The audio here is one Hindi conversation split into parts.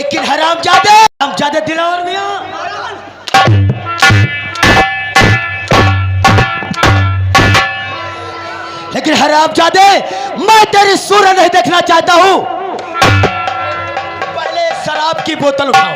लेकिन हरामजादे दिलावर मियां, लेकिन हरामजादे मैं तेरी सूरत नहीं देखना चाहता हूं। पहले शराब की बोतल उठाओ।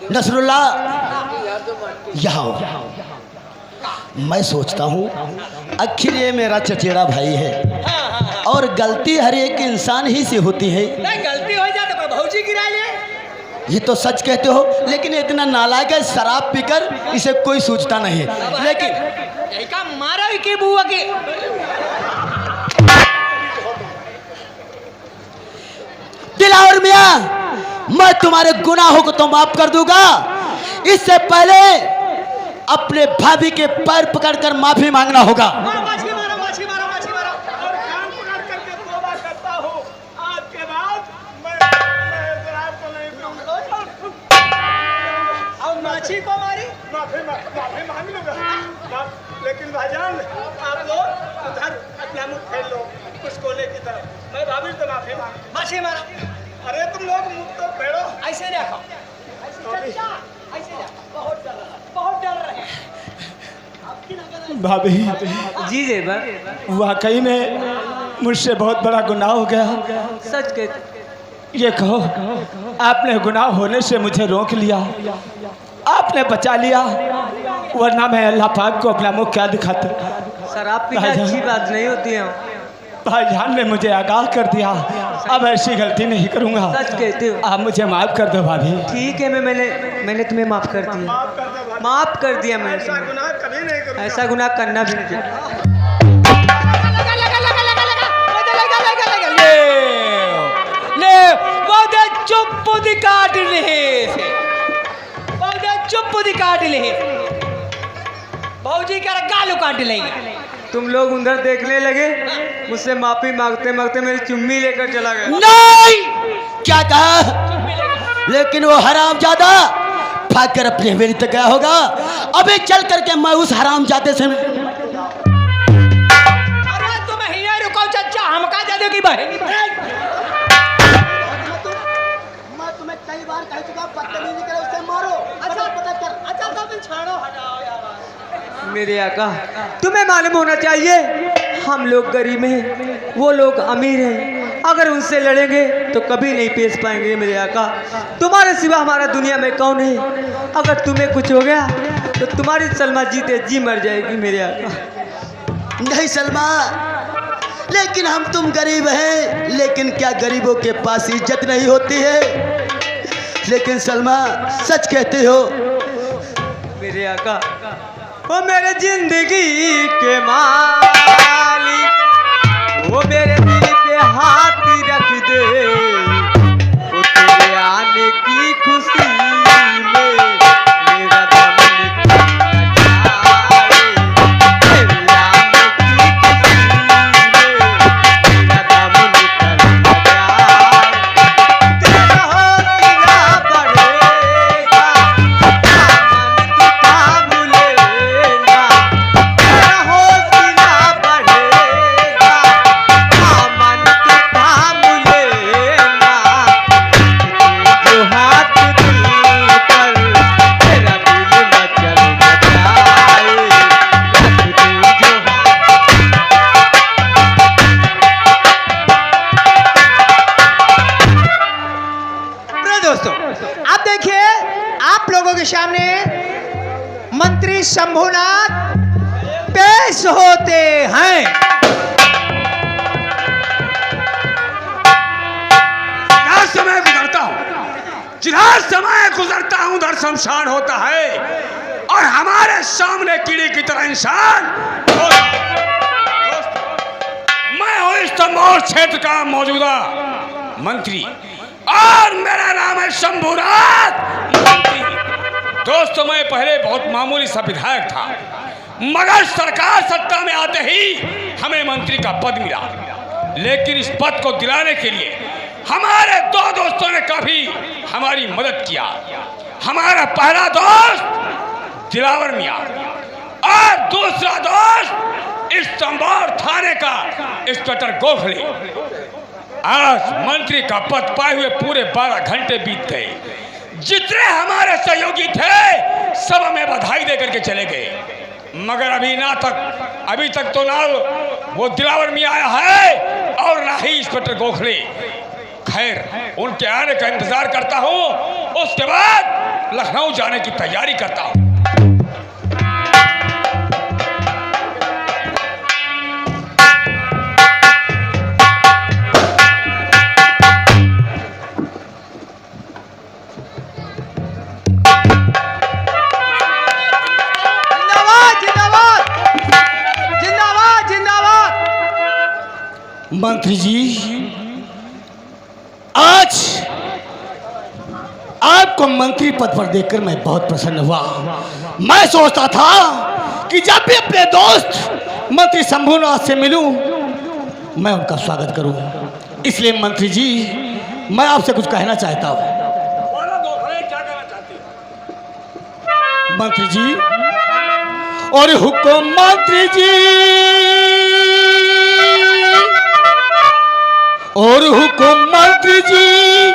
नसरुल्लाह यहाँ मैं सोचता हूँ आखिर ये मेरा चचेरा भाई है और गलती हर एक इंसान ही से होती है। नहीं गलती हो जाए तो भौजी गिरा ले। ये तो सच कहते हो, लेकिन इतना नालायक है, शराब पीकर इसे कोई सोचता नहीं है। लेकिन यही का मारा की बुआ की दिलावर मियां, मैं तुम्हारे गुनाहों को तो माफ कर दूंगा, इससे पहले अपने भाभी के पैर पकड़कर माफी मांगना होगा। माछी मारो। और कान पकड़ करके तौबा करता हूँ, आज के बाद मैं शराब को नहीं पीऊंगा। और माछी को मारी माफी मांग लूंगा। लेकिन भाईजान आप लोग उधर अपना मुख फेर लो उस कोने की तरफ, मैं भाभी से माफी मांग। माछी मारो। अरे तुम लोग मुख तो फेरो। ऐसे देखो, बहुत डर रहे हैं। भाभी जी जेबर, वाकई में मुझसे बहुत बड़ा गुनाह हो गया। सच के ये कहो, आपने गुनाह होने से मुझे रोक लिया, आपने बचा लिया, वरना मैं अल्लाह पाक को अपना मुख क्या दिखाता। शराब पीना अच्छी बात नहीं होती है। भाईजान ने मुझे आगाह कर दिया, अब ऐसी गलती नहीं करूंगा। सच कहते हो। आप मुझे माफ कर दो भाभी। ठीक है, मैंने तुम्हें माफ कर दिया। माफ कर दिया मैंने। ऐसा गुनाह कभी नहीं करूंगा। ऐसा गुनाह करना भी नहीं। काट ले भौजी का गालू काट लेंगे। तुम लोग उधर देखने लगे, मुझसे माफी मांगते मांगते मेरी चुम्मी लेकर चला गया। नहीं, क्या कहा? लेकिन वो हरामजादा भागकर अपनी हवेली तक गया होगा। अबे चल करके मैं उस हरामजादे से अरे तुम यहीं रुको चाचा, हम कहा जादू की बहन। मैं तुम्हें कई बार कह चुका, बदतमीजी करे उसे मारो। अच्छा पता कर। अच्छा तो छाड़ो, हटाओ यार। मेरे आका, तुम्हें मालूम होना चाहिए हम लोग गरीब हैं, वो लोग अमीर हैं। अगर उनसे लड़ेंगे तो कभी नहीं पेश पाएंगे। मेरे आका, तुम्हारे सिवा हमारा दुनिया में कौन है? अगर तुम्हें कुछ हो गया तो तुम्हारी सलमा जीते जी मर जाएगी। मेरे आका नहीं सलमा, लेकिन हम तुम गरीब हैं, लेकिन क्या गरीबों के पास इज्जत नहीं होती है? लेकिन सलमा सच कहते हो। मेरे आका, वो मेरे जिंदगी के मालिक, वो मेरे दिल पे हाथ रख दे, वो तेरे आने की खुशी में मेरा दम निकल जाए, तेरे आने की खुशी में मेरा दम निकल जाए, तेरा हौसला बढ़ेगा, दामन तू थाम लेना, तेरा हौसला बढ़ेगा, दामन तू थाम लेना, जो हाथ दिल पर तेरा दिल मचल जाए, रख दे जो प्रिय दोस्तों, आप देखिए, आप लोगों के सामने मंत्री शंभुनाथ पेश होते हैं। जिधर समय गुजरता हूँ उधर शमशान होता है, और हमारे सामने कीड़े की तरह इंसान होता है। मैं हूँ इस तंबोर क्षेत्र का मौजूदा मंत्री और मेरा नाम है शंभूनाथ मंत्री। दोस्तों, मैं पहले बहुत मामूली सा विधायक था, मगर सरकार सत्ता में आते ही हमें मंत्री का पद मिला। लेकिन इस पद को दिलाने के लिए हमारे दो दोस्तों ने काफी हमारी मदद किया। हमारा पहला दोस्त दिलावर मियां और दूसरा दोस्त इस तंबोर थाने का इंस्पेक्टर गोखले। आज मंत्री का पद पाए हुए पूरे 12 घंटे बीत गए। जितने हमारे सहयोगी थे सब हमें बधाई देकर के चले गए, मगर अभी तक तो ना वो दिलावर मियां आया है और ना ही इंस्पेक्टर गोखले। खैर, उनके आने का इंतजार करता हूँ, उसके बाद लखनऊ जाने की तैयारी करता हूँ। मंत्री जी, आज आपको मंत्री पद पर देखकर मैं बहुत प्रसन्न हुआ। मैं सोचता था कि जब भी अपने दोस्त मंत्री शंभूनाथ से मिलूं, मैं उनका स्वागत करूं। इसलिए मंत्री जी, मैं आपसे कुछ कहना चाहता हूं। मंत्री जी और हुक्म मंत्री जी, और हुक्म मंत्री जी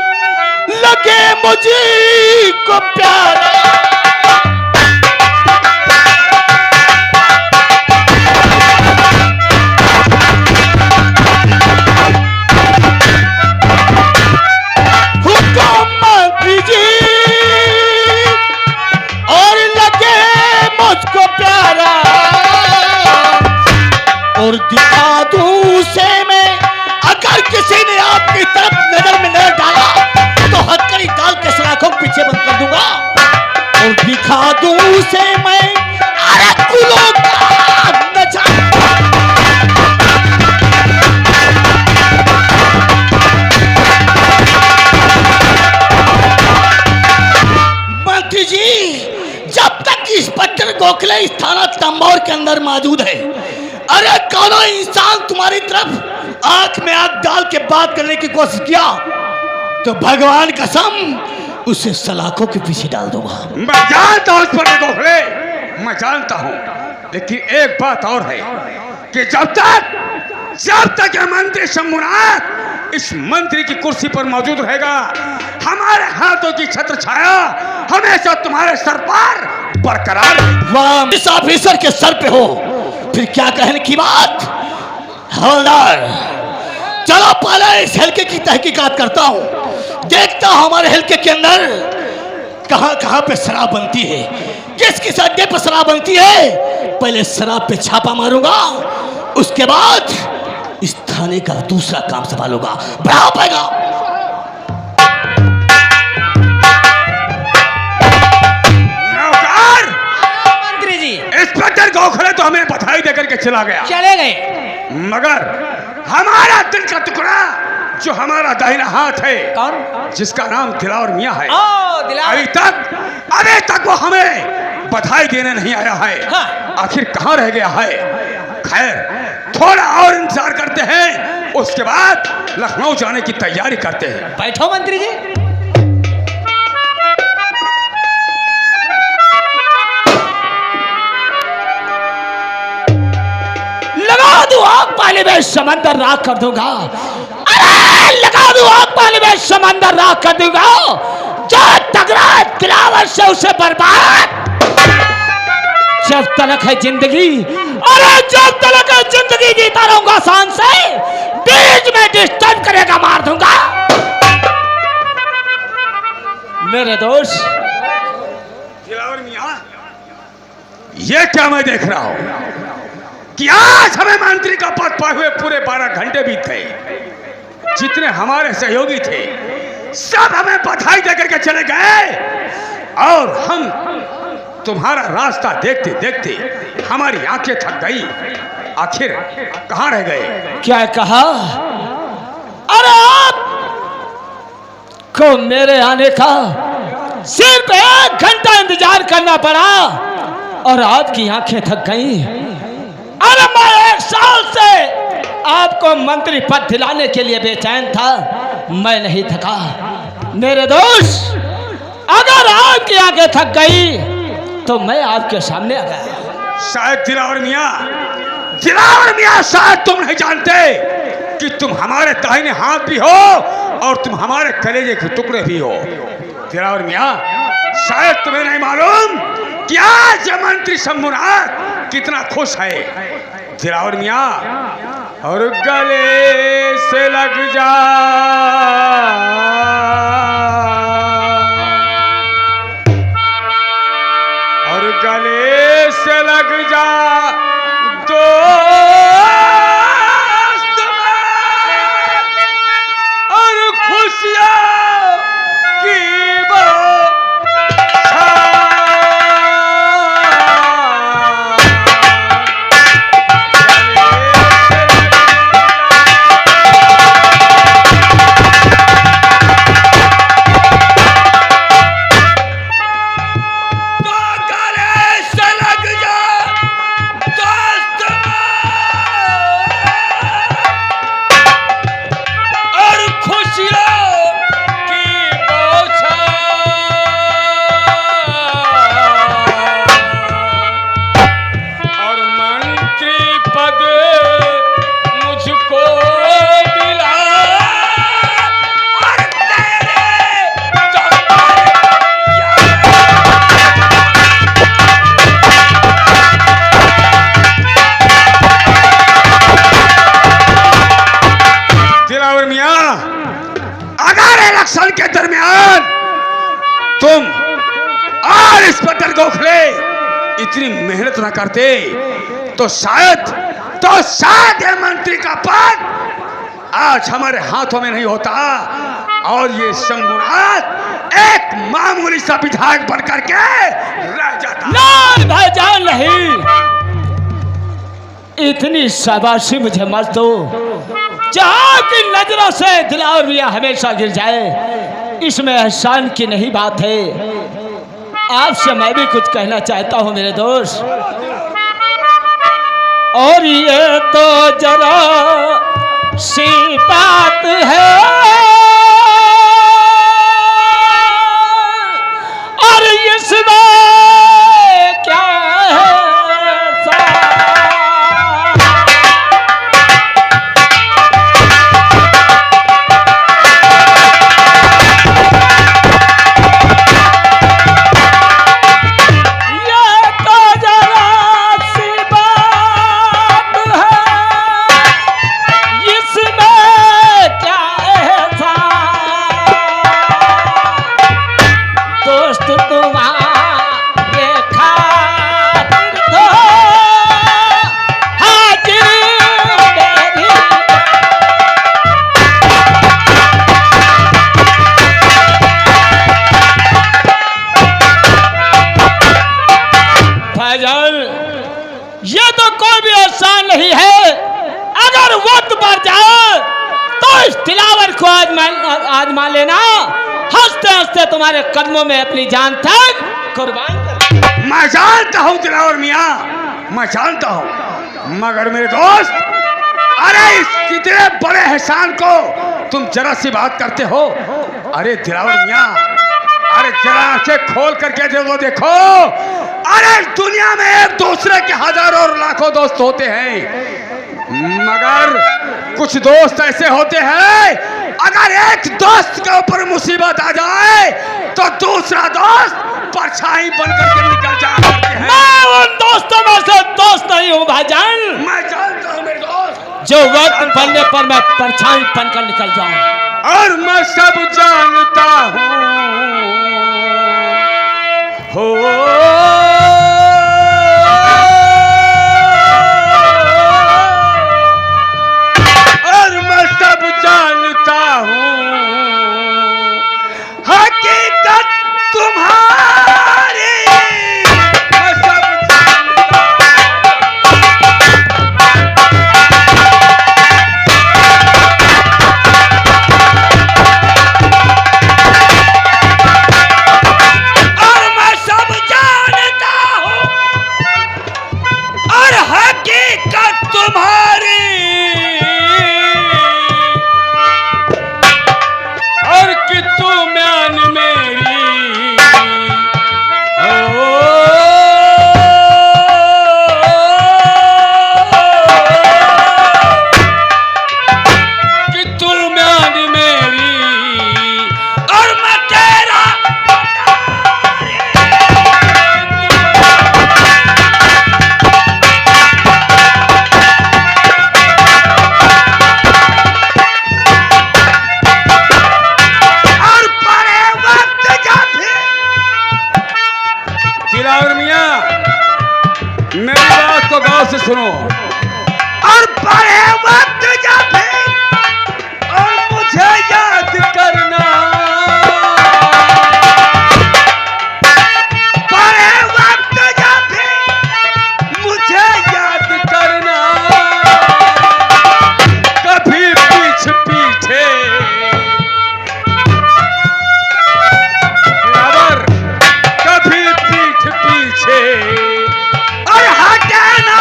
लगे मुझे को प्यारा। हुक्म मंत्री जी और लगे मुझको प्यारा, और दिखा दूं से मैं अगर किसी ने आपकी तरफ नजर में नजर डाला तो हथकड़ी डाल के सलाखों को पीछे बंद कर दूंगा और दिखा दूं उसे मैं अरे कुलों का नजारा। मंत्री जी, जब तक इंस्पेक्टर गोखले इस थाना तंबोर के अंदर मौजूद है, अरे कौनो इंसान तुम्हारी तरफ आंख में आंख डाल के बात करने की कोशिश किया तो भगवान कसम उसे सलाखों के पीछे डाल दूंगा। मैं जानता हूं इंस्पेक्टर गोखले, मैं जानता हूं, लेकिन एक बात और है कि जब तक यह मंत्री शंभूनाथ इस मंत्री की कुर्सी पर मौजूद रहेगा, हमारे हाथों की छत्र छाया हमेशा तुम्हारे सर पर बरकरार रहेगी। वाह, इस ऑफिसर के सर पे हो फिर क्या कहने की बात। हवलदार, चलो पहले इस हल्के की तहकीकात करता हूं, देखता हूं हमारे हल्के के अंदर कहां कहां पे शराब बनती है, किस किस अड्डे पर शराब बनती है। पहले शराब पे छापा मारूंगा, उसके बाद इस थाने का दूसरा काम संभालूंगा। बढ़ाओ पाएगा। मंत्री जी, इंस्पेक्टर गोखले तो हमें बधाई देकर के चला गया, चले गए, मगर हमारा दिल का टुकड़ा जो हमारा दाहिना हाथ है, कौन? जिसका नाम दिलावर मियां है, दिलावर। अभी तक वो हमें बधाई देने नहीं आया है। हाँ। आखिर कहाँ रह गया है। खैर, थोड़ा और इंतजार करते हैं, उसके बाद लखनऊ जाने की तैयारी करते हैं। बैठो मंत्री जी। लगा दूं आग पानी में समंदर राख कर दूंगा। अरे लगा दूं आग पानी में समंदर राख कर दूंगा। जो टकराए दिलावर से उसे बर्बाद। जब तलक है जिंदगी, अरे जब तलक है जिंदगी जीता रहूंगा शान से, बीच में डिस्टर्ब करेगा मार दूंगा। मेरे दोस्त दिलावर मियां, ये क्या मैं देख रहा हूं कि आज हमें मंत्री का पद पाए हुए पूरे 12 घंटे बीत गए। जितने हमारे सहयोगी थे सब हमें बधाई देकर के चले गए, और हम तुम्हारा रास्ता देखते देखते हमारी आंखें थक गई। आखिर कहाँ रह गए? क्या कहा? अरे आप को मेरे आने का सिर्फ 1 घंटा इंतजार करना पड़ा और आपकी आंखें थक गई। अरे मैं 1 साल से आपको मंत्री पद दिलाने के लिए बेचैन था, मैं नहीं थका। मेरे दोस्त, अगर आपकी आंखें थक गई तो मैं आपके सामने आ गया। शायद दिलावर मियाँ, शायद तुम नहीं जानते कि तुम हमारे दाहिने हाथ भी हो और तुम हमारे कलेजे के टुकड़े भी हो। दिलावर मियाँ, शायद तुम्हें नहीं मालूम कि आज ये मंत्री शंभुनाथ कितना खुश है। दिलावर मियाँ, और गले से लग जा, और गले से लग जा दोस्त और खुशियों की वो इलेक्शन के दरमियान तुम और इंस्पेक्टर गोखले इतनी मेहनत न करते तो शायद ये मंत्री का पद आज हमारे हाथों में नहीं होता और ये शंभुनाथ एक मामूली सा विधायक बनकर के रह जाता। नहीं भाईजान, नहीं, इतनी शाबाशी मुझे मत दो। जहाँ की नजरों से दिलावर मियाँ हमेशा गिर जाए, इसमें एहसान की नहीं बात है। आपसे मैं भी कुछ कहना चाहता हूँ मेरे दोस्त, और ये तो जरा सी बात है और इसमें क्या है आजमा लेना। हंसते हंसते तुम्हारे कदमों में अपनी जान तक कुर्बान कर। मैं जानता हूँ दिलावर मियाँ, मैं जानता हूँ, मगर मेरे दोस्त, अरे इस इतने बड़े एहसान को तुम जरा सी बात करते हो। अरे दिलावर मियाँ, अरे जरा आंखें खोल करके देखो, अरे दुनिया में एक दूसरे के हजारों और लाखों दोस्त होते हैं, मगर कुछ दोस्त ऐसे होते हैं अगर एक दोस्त के ऊपर मुसीबत आ जाए तो दूसरा दोस्त परछाई बनकर के निकल जाते हैं। मैं उन दोस्तों में से दोस्त नहीं हूँ भाईजान। मैं जानता हूँ मेरे दोस्त, जो वक्त पड़ने पर मैं परछाई बनकर निकल जाऊँ। और मैं सब जानता हूँ जानता हूँ हकीकत तुम्हारी, मैं सब जानता हूँ। दिलावर कभी पीठ पीछे और हटे ना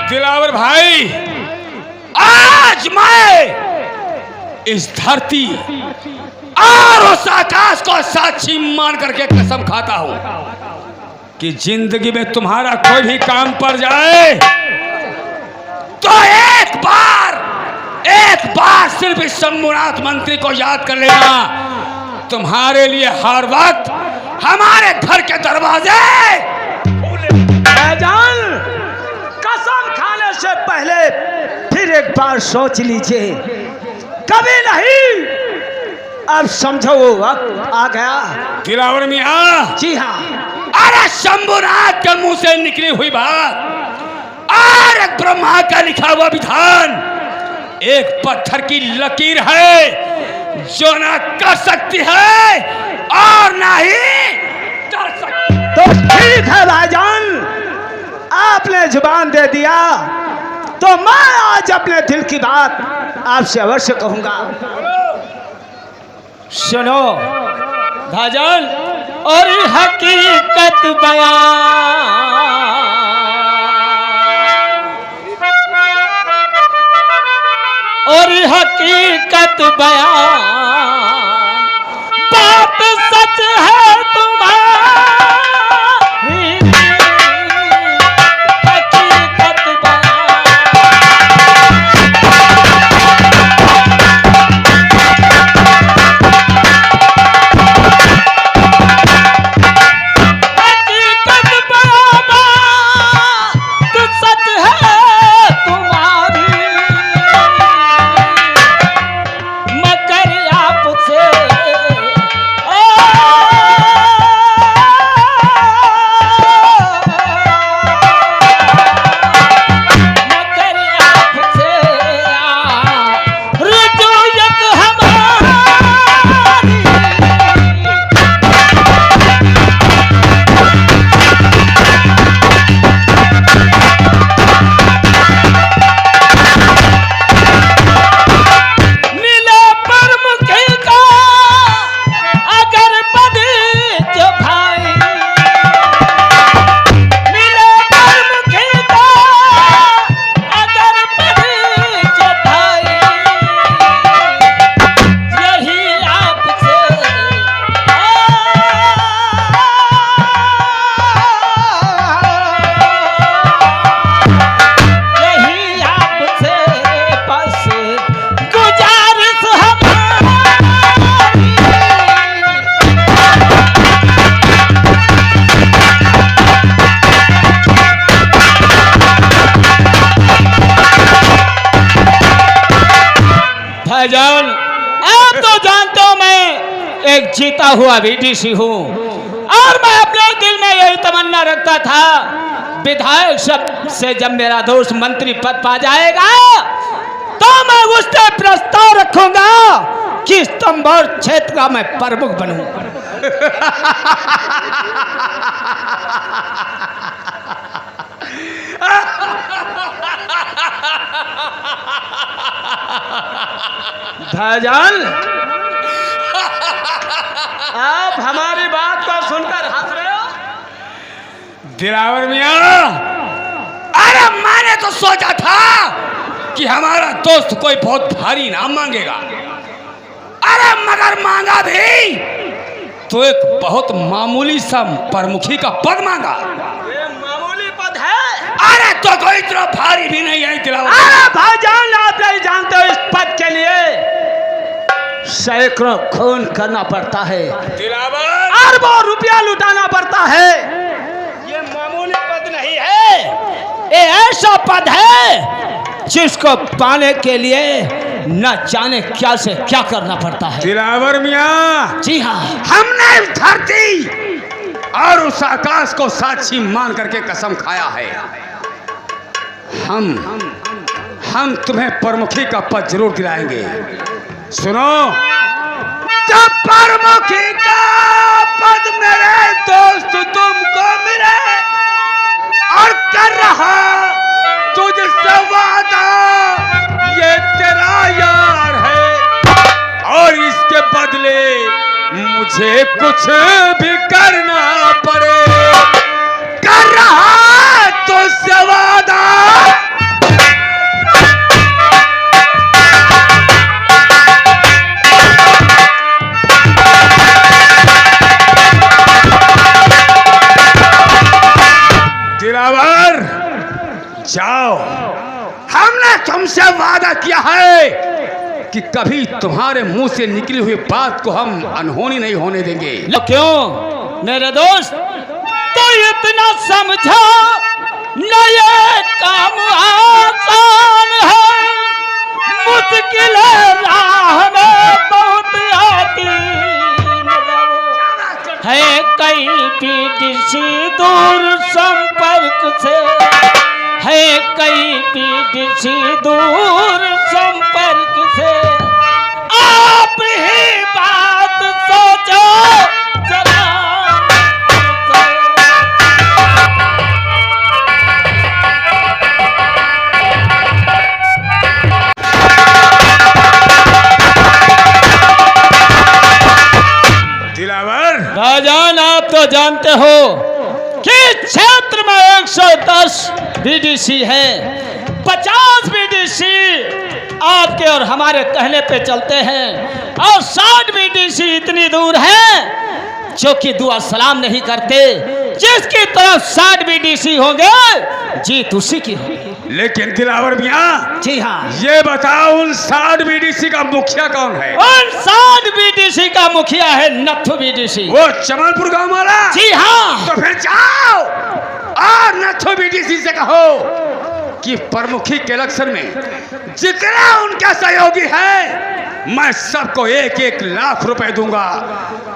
दिलावर भाई, आज मैं इस धरती और उस आकाश को साक्षी मान करके कसम खाता हूं कि जिंदगी में तुम्हारा कोई भी काम पड़ जाए तो एक बार सिर्फ इस शंभुनाथ मंत्री को याद कर लेना। तुम्हारे लिए हर वक्त हमारे घर के दरवाजे भाईजान, कसम खाने से पहले फिर एक बार सोच लीजिए। कभी नहीं, अब समझो वो वक्त आ गया। दिलावर मियां, जी हाँ, अरे शंभुनाथ के मुंह से निकली हुई बात और ब्रह्मा का लिखा हुआ विधान एक पत्थर की लकीर है जो ना कर सकती है और ना ही कर सकती। तो ठीक है भाईजान, आपने जुबान दे दिया तो मैं आज अपने दिल की बात आपसे अवश्य कहूंगा। सुनो भाईजान, और हकीकत बयान, और हकीकत बयान, बात सच है तुम्हारी, हकीकत बयान। हकीकत बयान, बात सच है तुम्हारी, मगर आपसे मगर आपसे रुजूयत हमारी। मिले पर मुखी का अगर बदीच भाई, मिले पर मुखी का अगर बदीच भाई, यही आपसे यही आपसे बस गुजारिश हमारी। भाईजान, आप तो जानते हो मैं एक जीता हुआ बीडीसी हूँ और मैं अपने दिल में यही तमन्ना रखता था, विधायक सब से जब मेरा दोस्त मंत्री पद पा जाएगा तो मैं उससे प्रस्ताव रखूंगा कि स्तंभौर क्षेत्र का मैं प्रमुख बनूं। भाईजान, आप हमारी बात को सुनकर हंस रहे हो? दिलावर मियां, अरे मैंने तो सोचा था कि हमारा दोस्त कोई बहुत भारी इनाम मांगेगा, अरे मगर मांगा भी तो एक बहुत मामूली सा प्रमुखी का पद मांगा। ये मामूली पद है? अरे तो कोई इतना भारी भी नहीं है दिलावर। अरे भाईजान, आप नहीं जानते हो, इस पद के लिए सैकड़ों खून करना पड़ता है, दिलावर, अरबों रुपया लुटाना पड़ता है। ये मामूली पद नहीं है, ये ऐसा पद है जिसको पाने के लिए न जाने क्या से क्या करना पड़ता है। दिलावर मियां, जी हाँ, हमने इस धरती और उस आकाश को साक्षी मान करके कसम खाया है, हम तुम्हें प्रमुखी का पद जरूर दिलाएंगे। सुनो, जब परमुखी का पद मेरे दोस्त तुमको मिले और कर रहा तुझसे वादा, ये तेरा यार है और इसके बदले मुझे कुछ भी करना पड़े। कर रहा तुझसे वादा, दिलावर जाओ, हमने तुमसे वादा किया है कि कभी तुम्हारे मुंह से निकली हुई बात को हम अनहोनी नहीं होने देंगे। क्यों मेरे दोस्त, तो इतना समझो न ये काम आसान है, मुश्किल राह में बहुत आती है, कई पीढ़ी दूर संपर्क से है, कई पीढ़ी दूर संपर्क से, आप ही बात सोचो जरा। दिलावर राजान, आप तो जानते हो कि क्षेत्र में 110 बीडीसी है, 50 बीडीसी आपके और हमारे कहने पे चलते हैं और 60 बीडीसी इतनी दूर है जो कि दुआ सलाम नहीं करते। जिसकी तरफ 60 बीडीसी होंगे जीत उसी की होगी। लेकिन दिलावर मियां, जी हाँ, ये बताओ उन 60 बीडीसी का मुखिया कौन है? उन 60 बीडीसी का मुखिया है नथु बीडीसी। वो चमनपुर गांव वाला? जी हाँ। तो फिर जाओ और नथु बीडीसी से कहो कि प्रमुखी के इलेक्शन में जितना उनका सहयोगी है मैं सबको 1-1 लाख रुपए दूंगा,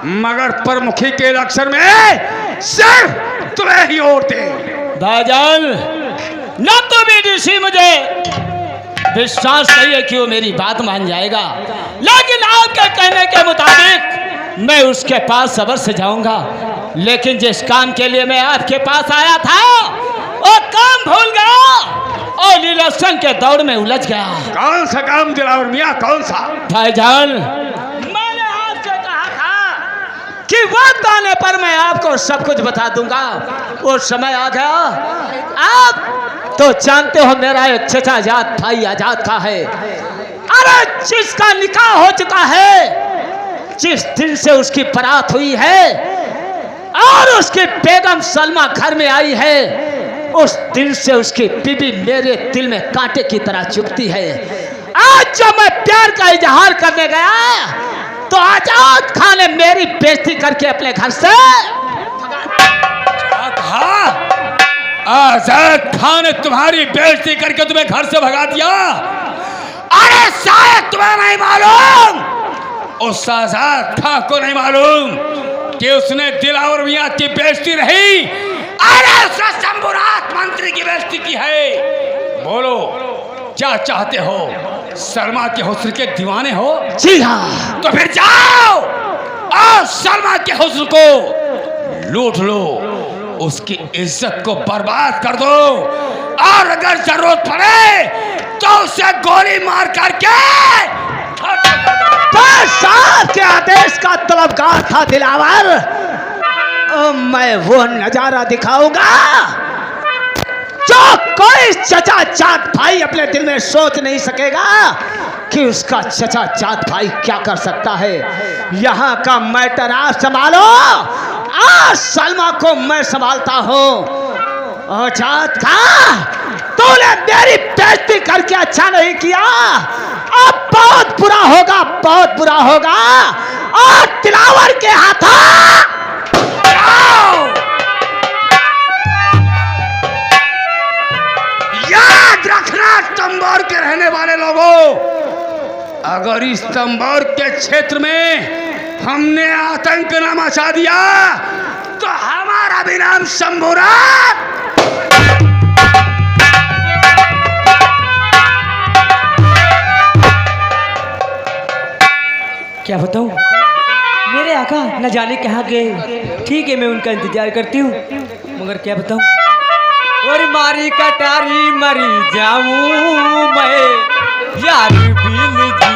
मगर प्रमुखी के इलेक्शन में सिर्फ तुम्हें ही वोट दे। भाईजान, न तो बीडीसी मुझे विश्वास नहीं है कि वो मेरी बात मान जाएगा, लेकिन आपके कहने के मुताबिक मैं उसके पास सबर से जाऊंगा। लेकिन जिस काम के लिए मैं आपके पास आया था वो काम भूल गया और इलेक्शन के दौड़ में उलझ गया। कौन सा काम दिलावर मियां, कौन सा? भाईजान, मैंने आपसे कहा था कि वक्त आने पर मैं आपको सब कुछ बता दूंगा। वो समय आ गया। आप तो जानते हो मेरा एक चचा जात भाई आजाद का है, अरे जिसका निकाह हो चुका है, जिस दिन से उसकी बारात हुई है और उसकी बेगम सलमा घर में आई है, उस दिन से उसकी बीबी मेरे दिल में कांटे की तरह चुभती है। आज जब मैं प्यार का इजहार करने गया तो आजाद खान ने मेरी बेइज्जती करके अपने घर से आजाद खान ने तुम्हारी बेइज्जती करके तुम्हें घर से भगा दिया? अरे शायद तुम्हें नहीं मालूम, उस आजाद खान को नहीं मालूम कि उसने दिलावर मियां की बेइज्जती नहीं, अरे उसने शंभुनाथ मंत्री की बेइज्जती की है। बोलो क्या चाहते हो? शर्मा के हुस्न के दीवाने हो? जी हाँ। तो फिर जाओ और शर्मा के हुस्न को लूट लो, उसकी इज्जत को बर्बाद कर दो और अगर जरूरत पड़े तो उसे गोली मार करके साहब के आदेश का तलबगार था दिलावर। मैं वो नजारा दिखाऊंगा जो कोई चचा जात भाई अपने दिल में सोच नहीं सकेगा कि उसका चचा जात भाई क्या कर सकता है। यहाँ का मैटर आप संभालो, आज सलमा को मैं संभालता हूँ। जात का तूने मेरी बेइज्जती करके अच्छा नहीं किया, अब बहुत बुरा होगा, बहुत बुरा होगा। और दिलावर के हाथों याद रखना तंबोर के रहने वाले लोगों, अगर इस तंबोर के क्षेत्र में हमने आतंक न मचा दिया तो हमारा भी नाम शंभुनाथ। क्या बताऊं? आका न जाने कहाँ गए। ठीक है मैं उनका इंतजार करती हूँ, मगर क्या बताऊँ, और मारी कटारी मरी जाऊँ मैं यार बिन जी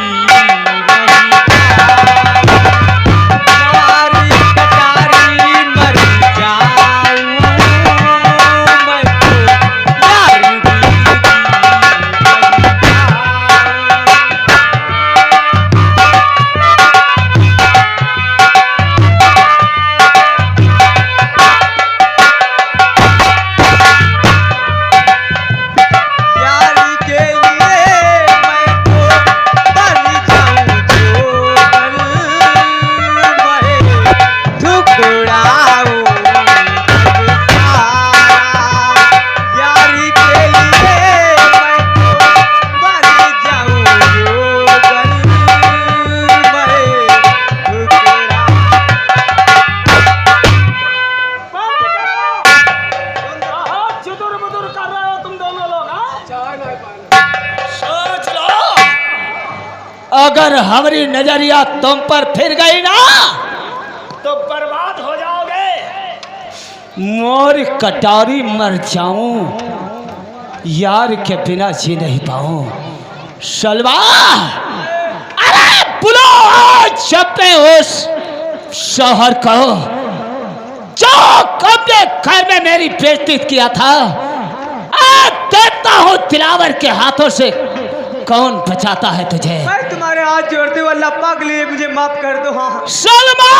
अगर हमारी नजरिया तुम पर फिर गई ना तो बर्बाद हो जाओगे। मोर कटारी मर जाऊं, यार के बिना जी नहीं पाऊं। शलवा, अरे बुलाओ जपने उस शौहर को जो अपने घर में मेरी बेइज्जती किया था। देखता हूँ दिलावर के हाथों से कौन बचाता है तुझे। मैं तुम्हारे हाथ जोड़ते हुए अल्लाह पाक के लिए मुझे माफ कर दो। हाँ सलमा,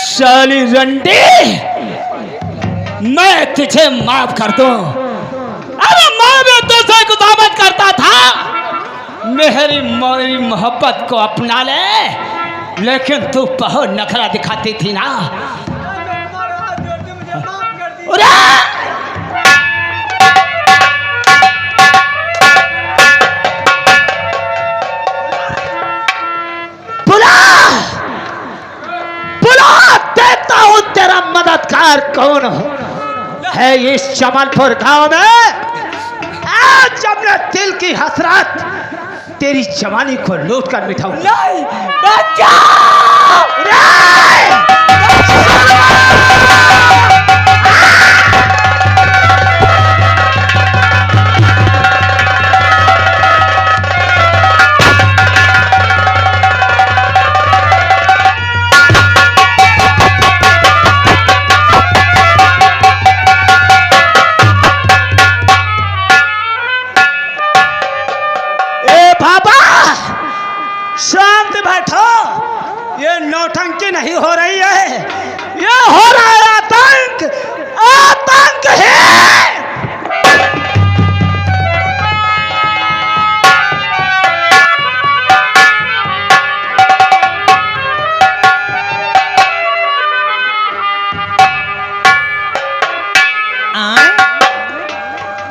साली रंडी, मैं तुझे माफ कर दूं। अरे मैं भी तुझसे खुदामत करता था, मेरी मोहब्बत को अपना ले, लेकिन तू बहुत नखरा दिखाती थी ना। बुला बुला, देखता हूं तेरा मददगार कौन है इस जमालपुर गांव में। आज जब मैं दिल की हसरत तेरी जवानी को लूट कर मिटाऊं। नहीं, बचाओ! शांत बैठो, ये नौटंकी नहीं हो रही है, ये हो रहा है आतंक। आतंक है।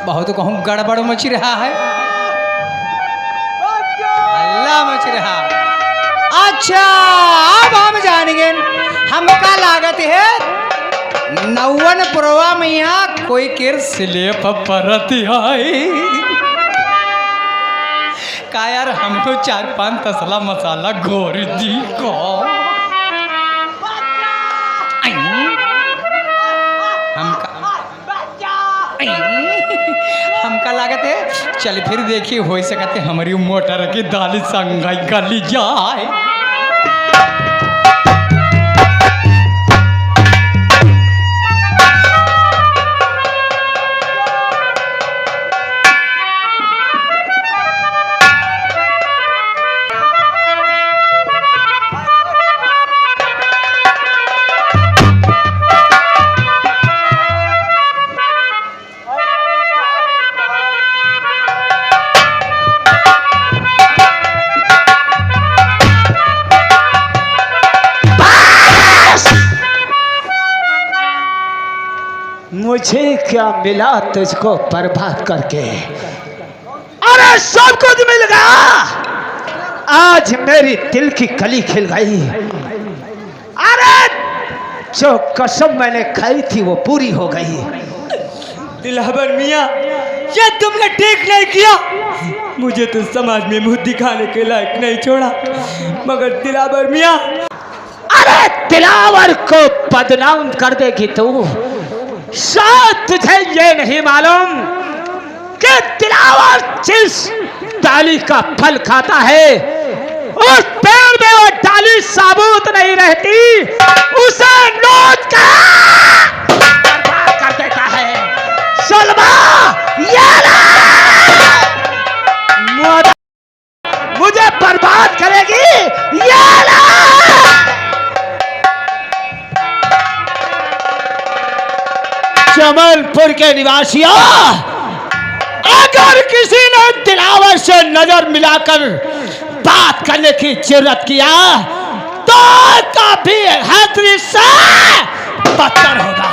बहुत कहूँ गड़बड़ मच रहा है, अल्लाह मच रहा। अच्छा अब हम जानेंगे हमका लागत है नौवन पुरवा में यहाँ कोई केर स्लेप परत आई का यार, हमको 4-5 तसला मसाला घोर दी को। हमका लागत है चल फिर देखिए हो सकते हमारी मोटर की दाली संगाई गली जाए। मुझे क्या मिला तुझको बर्बाद करके? अरे सब कुछ मिल गया। आज मेरी दिल की कली खिल गई। अरे जो कसम मैंने खाई थी वो पूरी हो गई। दिलावर मियाँ, ये तुमने ठीक नहीं किया। मुझे तो समाज में मुंह दिखाने के लायक नहीं छोड़ा, मगर दिलावर मियाँ, अरे दिलावर को बदनाम कर देगी तू। शायद तुझे ये नहीं मालूम कि दिलावर जिस डाली का फल खाता है उस पेड़ में वो डाली साबुत नहीं रहती, उसे नोच कर बर्बाद कर देता है। सलमा, ये मुझे बर्बाद करेगी, ये जमलपुर के निवासियों, अगर किसी ने दिलावर से नजर मिलाकर बात करने की जरूरत किया तो काफी खतरे से बदतर होगा।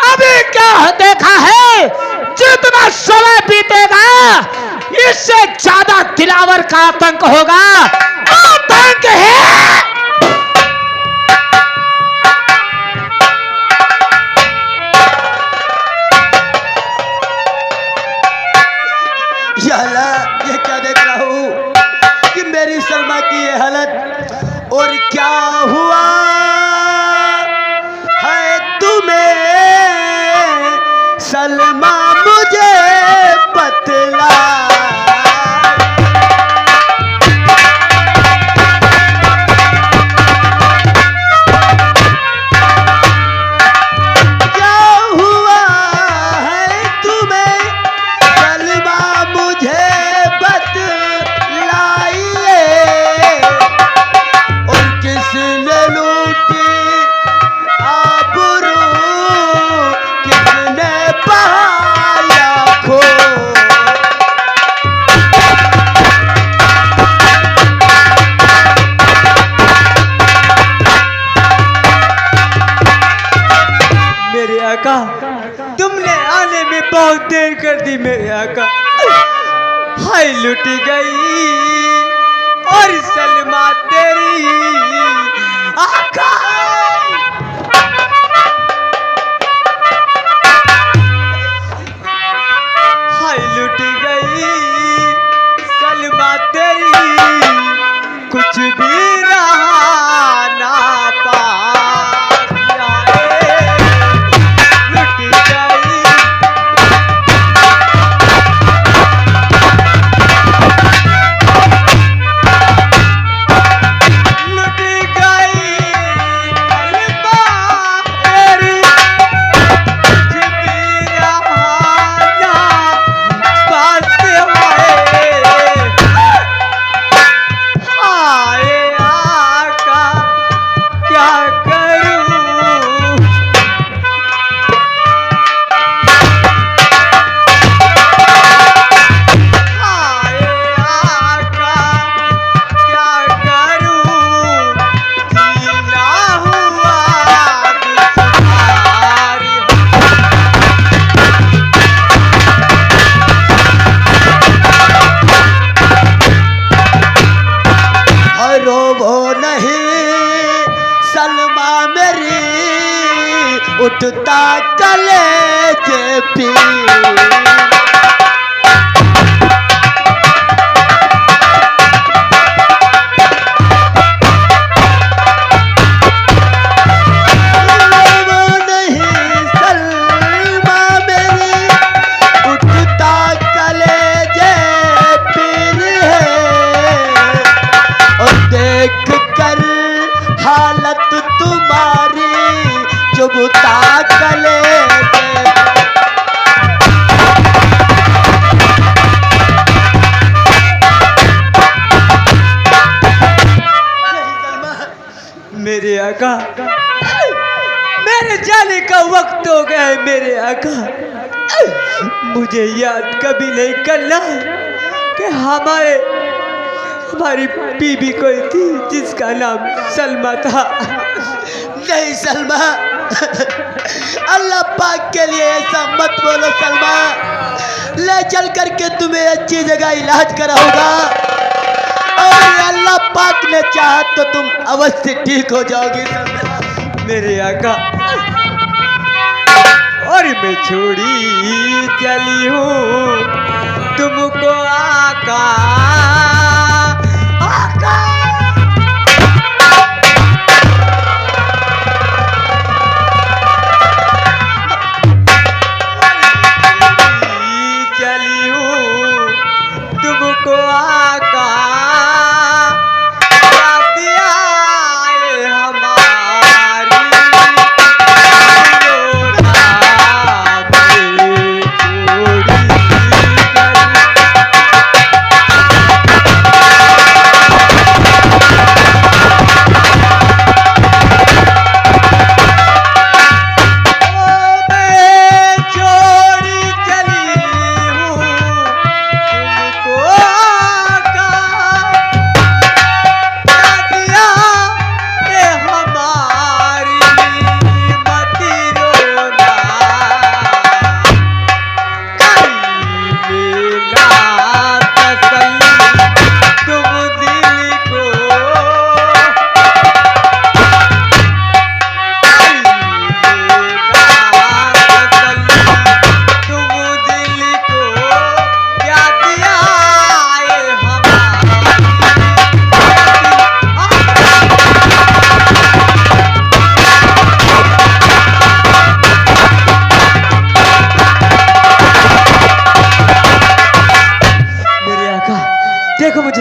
अभी क्या देखा है, जितना समय बीतेगा इससे ज्यादा दिलावर का आतंक होगा। आतंक है। ये क्या देख रहा हूँ कि मेरी सलमा की ये हालत, और क्या हुआ है तुम्हें सलमा, मुझे बतला। तुमने आने में बहुत देर कर दी मेरे आका। हाय लुटी गई और सलमा तेरी आका। हाय लुटी गई सलमा तेरी, कुछ भी रहा ना उठता कलेजे पी। मेरे आका, मेरे जाने का वक्त हो गया है मेरे आका। मुझे याद कभी नहीं करना कि हमारी बीबी कोई थी जिसका नाम सलमा था। नहीं सलमा, अल्लाह पाक के लिए ऐसा मत बोलो सलमा। ले चल करके तुम्हें अच्छी जगह इलाज कराऊंगा। और अल्लाह पाक ने चाहा तो तुम अवश्य ठीक हो जाओगी सलमा मेरे आका। और मैं छोड़ी चली हूँ तुमको आका आका। चली हूँ तुमको आका याद आए हमारी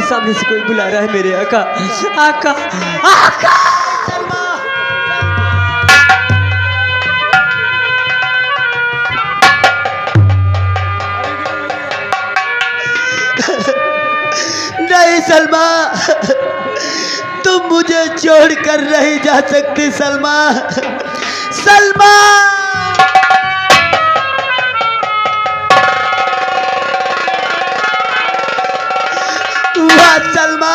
सामने से कोई बुला रहा है मेरे आका आका आका। नहीं सलमा तुम मुझे छोड़कर नहीं जा सकती सलमा सलमा। सलमा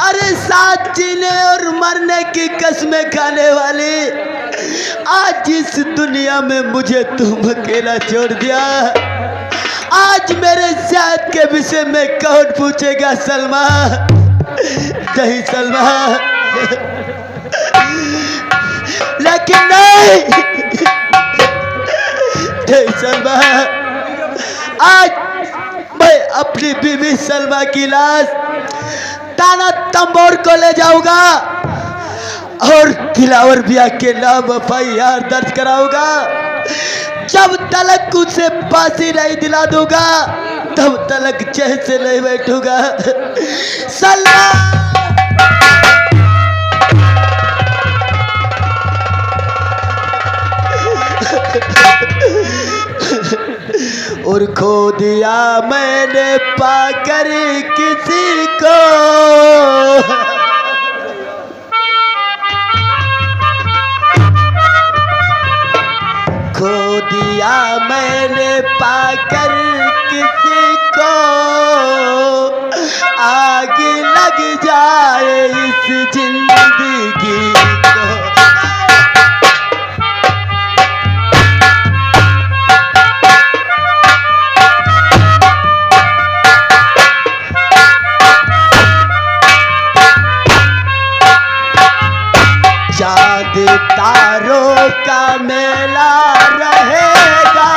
अरे साथ जीने और मरने की कसमें खाने वाली आज इस दुनिया में मुझे तुम अकेला छोड़ दिया। आज मेरे साथ के विषय में कौन पूछेगा सलमा। नहीं सलमा लेकिन नहीं सलमा आज मैं अपनी बीवी सलमा की लाश ताना तंबोर को ले जाऊंगा और दिलावर बिया के नाम एफआईआर दर्ज कराऊंगा। जब तलक उसे फांसी नहीं दिला दूंगा तब तलक चैन से नहीं बैठूंगा सलमा। और खो दिया मैंने पाकर किसी को खो दिया मैंने पाकर किसी को आग लग जाए इस जिंदगी को। चाँद तारों का मेला रहेगा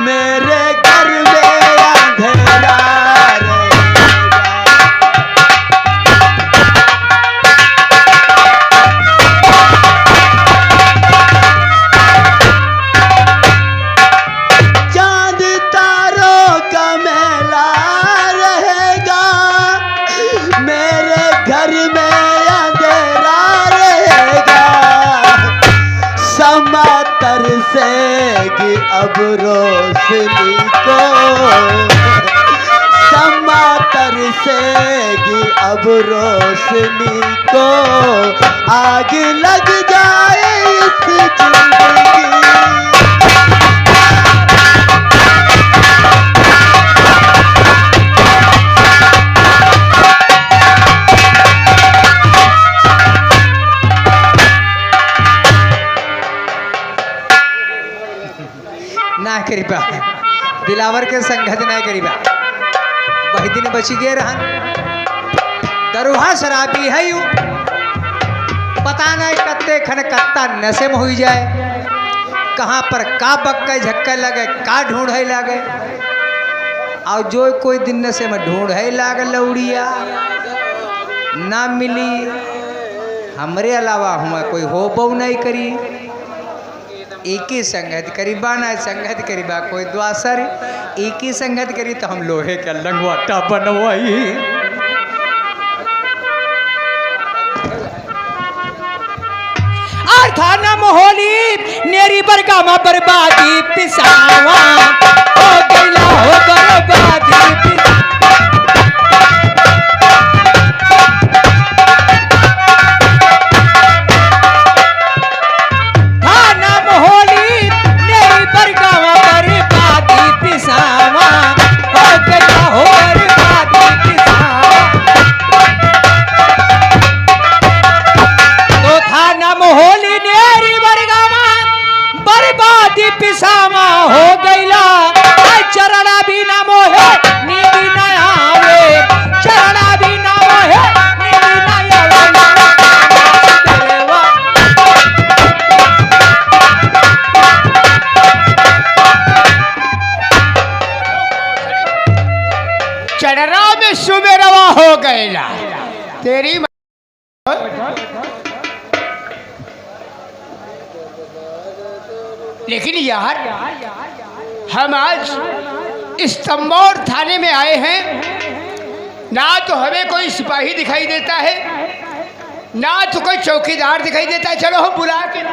मेरे घर में अंधेरा रहेगा। चाँद तारों का मेला रहेगा मेरे घर में तरसेगी अब रोशनी को समा तरसेगी अब रोशनी को आग लग जाए इस जिंदगी। ना करीबा दिलावर के संगत ना करीबा वही दिन बची गए रहन। दरुहा शराबी है यू, पता नहीं कत्ते खन कत्ता नशे में हुई जाए, कहाँ पर का बक्के झक्के लगे, का ढूंढे लगे, और जो कोई दिन नशे में ढूंढे लागे लौड़िया ना मिली। हमरे अलावा हुआ कोई हो बहु नहीं करी, एक ही संगत करीबा ना संगत करीबा कोई द्वासर, एक ही संगत करी तो हम लोहे का लंगवाटा बनवाई। थाना मोहली नेरी बरगामा बर्बादी पिसावा हो गईला हो बर्बादी थाना मोहली नेरी बरगामा बर्बादी पिसावा हो गईला हो बर्बादी पिसावा। तो थाना मोहली बर्बादी पिसामा हो गईला, चरणा भी ना मोहे नींद ना आवे, चरणा भी ना मोहे नींद ना आवे। चढ़रा में सुबेरवा हो गईला तेरी लेकिन यार हम आज इस तंबौर थाने में आए हैं, ना तो हमें कोई सिपाही दिखाई देता है, ना तो कोई चौकीदार दिखाई देता है। चलो हम बुला के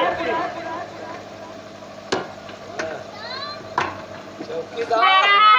चौकीदार